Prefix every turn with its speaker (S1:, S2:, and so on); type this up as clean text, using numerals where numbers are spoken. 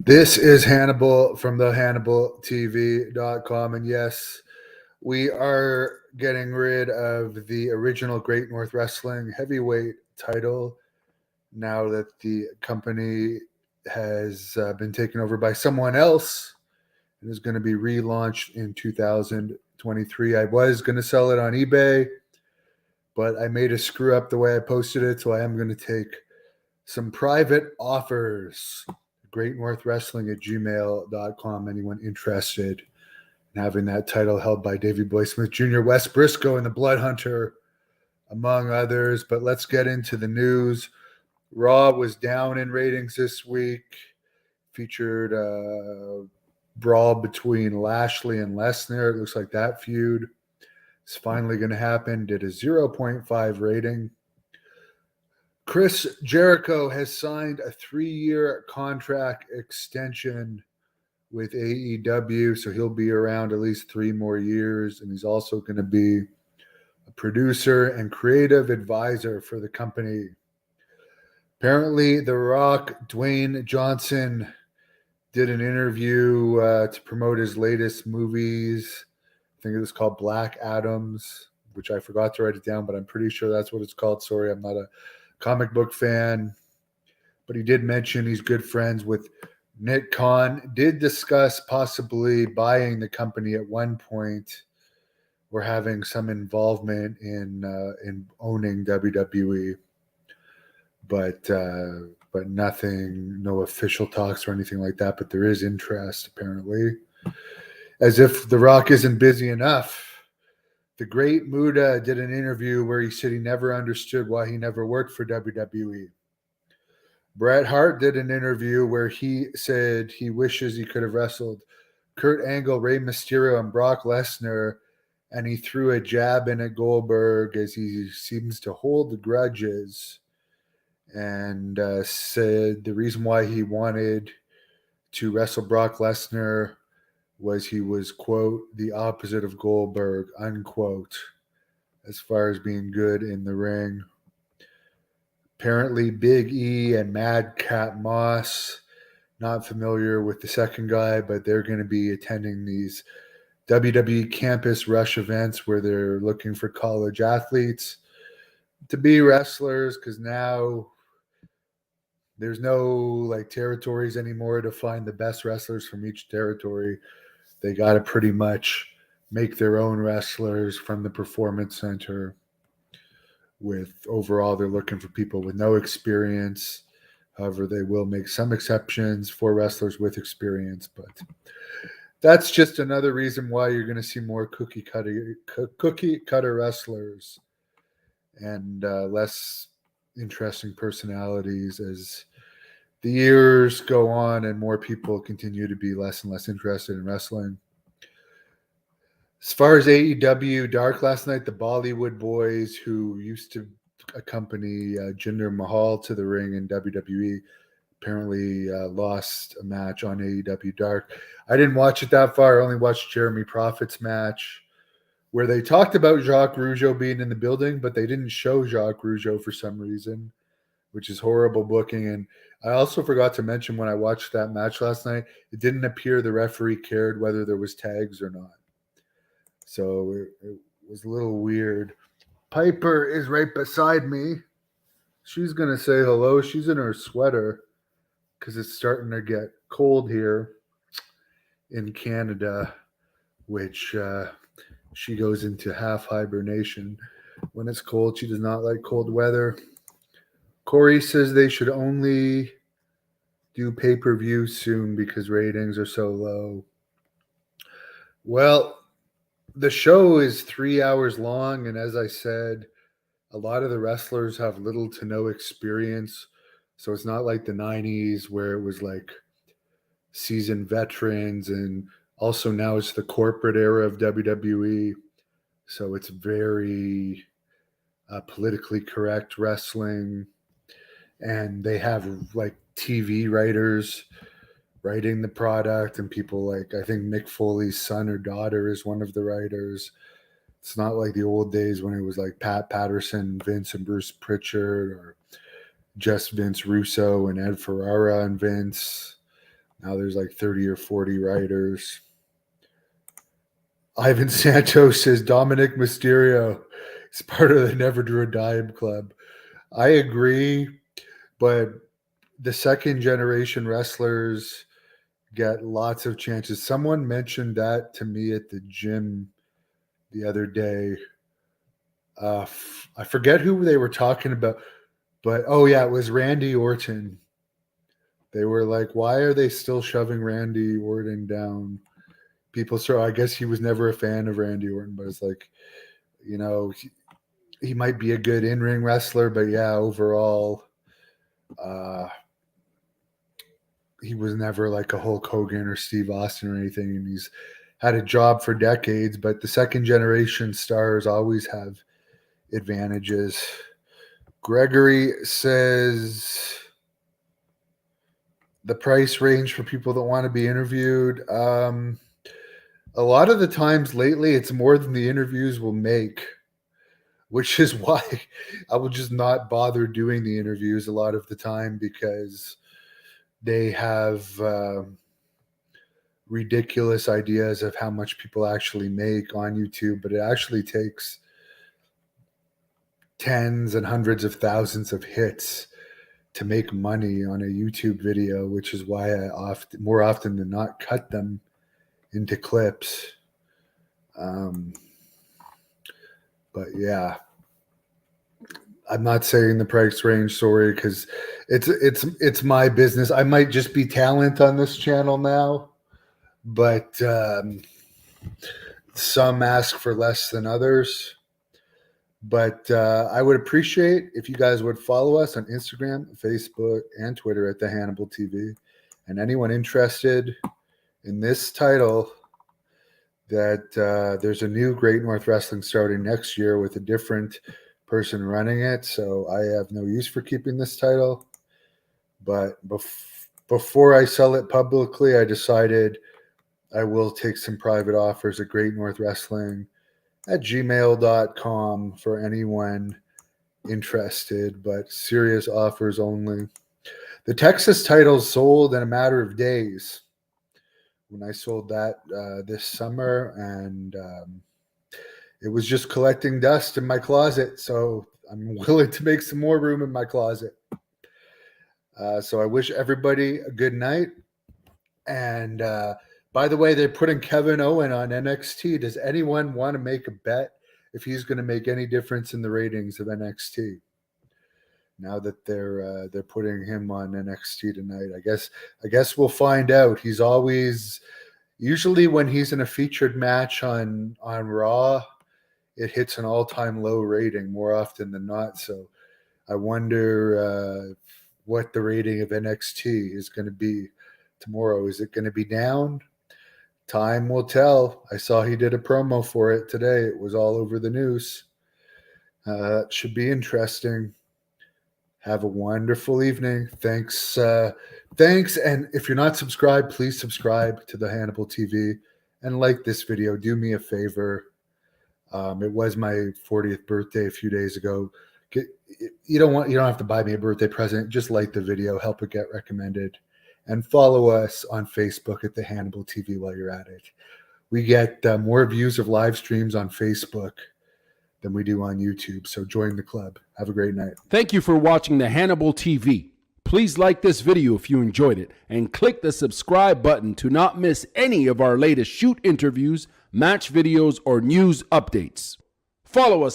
S1: This is Hannibal from the HannibalTV.com. And yes, we are getting rid of the original Great North Wrestling heavyweight title now that the company has been taken over by someone else and is going to be relaunched in 2023. I was going to sell it on eBay, but I made a screw up the way I posted it, so I am going to take some private offers. Great North Wrestling at gmail.com. Anyone interested in having that title held by Davey Boy Smith Jr., Wes Briscoe, and the Blood Hunter, among others. But let's get into the news. Raw was down in ratings this week, featured a brawl between Lashley and Lesnar. It looks like that feud is finally going to happen. Did a 0.5 rating. Chris Jericho has signed a 3-year contract extension with AEW, so he'll be around at least 3 more years, and he's also going to be a producer and creative advisor for the company. Apparently, The Rock, Dwayne Johnson, did an interview to promote his latest movies. I think it was called Black Adams, which I forgot to write it down, but I'm pretty sure that's what it's called. Sorry, I'm not a comic book fan, but he did mention he's good friends with Nick Khan. Did discuss possibly buying the company at one point or having some involvement in owning WWE, but nothing, no official talks or anything like that. But there is interest apparently, as if The Rock isn't busy enough. The Great Muda did an interview where he said he never understood why he never worked for WWE. Bret Hart did an interview where he said he wishes he could have wrestled Kurt Angle, Rey Mysterio, and Brock Lesnar, and he threw a jab in at Goldberg as he seems to hold the grudges, and said the reason why he wanted to wrestle Brock Lesnar was he was, quote, the opposite of Goldberg, unquote, as far as being good in the ring. Apparently, Big E and Madcap Moss, not familiar with the second guy, but they're going to be attending these WWE Campus Rush events where they're looking for college athletes to be wrestlers, because now there's no like territories anymore to find the best wrestlers from each territory. They got to pretty much make their own wrestlers from the Performance Center. With overall, they're looking for people with no experience. However, they will make some exceptions for wrestlers with experience. But that's just another reason why you're going to see more cookie cutter wrestlers and less interesting personalities as the years go on and more people continue to be less and less interested in wrestling. As far as AEW, Dark last night, the Bollywood boys who used to accompany Jinder Mahal to the ring in WWE apparently lost a match on AEW Dark. I didn't watch it that far. I only watched Jeremy Prophet's match where they talked about Jacques Rougeau being in the building, but they didn't show Jacques Rougeau for some reason, which is horrible booking. And I also forgot to mention when I watched that match last night, it didn't appear the referee cared whether there was tags or not. So it was a little weird. Piper is right beside me. She's going to say hello. She's in her sweater because it's starting to get cold here in Canada, which she goes into half hibernation. When it's cold, she does not like cold weather. Corey says they should only do pay-per-view soon because ratings are so low. Well, the show is 3 hours long, and as I said, a lot of the wrestlers have little to no experience. So it's not like the 90s where it was like seasoned veterans, and also now it's the corporate era of WWE. So it's very politically correct wrestling, and they have like TV writers writing the product, and people like, I think Mick Foley's son or daughter is one of the writers. It's not like the old days when it was like Pat Patterson, Vince, and Bruce Pritchard, or just Vince Russo and Ed Ferrara and Vince. Now there's like 30 or 40 writers. Ivan Santos says Dominic Mysterio is part of the Never Drew a Dime Club. I agree, but the second generation wrestlers get lots of chances. Someone mentioned that to me at the gym the other day. I forget who they were talking about, but oh yeah, it was Randy Orton. They were like, why are they still shoving Randy Orton down people? So I guess he was never a fan of Randy Orton, but it's like, you know, he might be a good in-ring wrestler, but yeah, overall, he was never like a Hulk Hogan or Steve Austin or anything. And he's had a job for decades, but the second generation stars always have advantages. Gregory says the price range for people that want to be interviewed. A lot of the times lately, it's more than the interviews will make, which is why I will just not bother doing the interviews a lot of the time, because they have ridiculous ideas of how much people actually make on YouTube, but it actually takes tens and hundreds of thousands of hits to make money on a YouTube video, which is why I more often than not cut them into clips. But yeah, I'm not saying the price range, sorry, because it's my business. I might just be talent on this channel now, but some ask for less than others. But I would appreciate if you guys would follow us on Instagram, Facebook, and Twitter at The Hannibal TV. And anyone interested in this title, that there's a new Great North Wrestling starting next year with a different person running it. So I have no use for keeping this title. But before I sell it publicly, I decided I will take some private offers at Great North Wrestling at gmail.com for anyone interested, but serious offers only. The Texas title sold in a matter of days when I sold that this summer, and it was just collecting dust in my closet, so I'm willing to make some more room in my closet. So I wish everybody a good night. And by the way, they're putting Kevin Owen on NXT. Does anyone want to make a bet if he's going to make any difference in the ratings of NXT? Now that they're putting him on NXT tonight, I guess we'll find out. He's always, usually when he's in a featured match on Raw, it hits an all-time low rating more often than not. So I wonder what the rating of NXT is going to be tomorrow. Is it going to be down? Time will tell. I saw he did a promo for it today. It was all over the news. It should be interesting. Have a wonderful evening. Thanks. And if you're not subscribed, please subscribe to the Hannibal TV and like this video. Do me a favor. It was my 40th birthday a few days ago. You don't have to buy me a birthday present. Just like the video, help it get recommended. And follow us on Facebook at the Hannibal TV while you're at it. We get more views of live streams on Facebook than we do on YouTube. So join the club. Have a great night.
S2: Thank you for watching the Hannibal TV. Please like this video if you enjoyed it and click the subscribe button to not miss any of our latest shoot interviews, match videos, or news updates. Follow us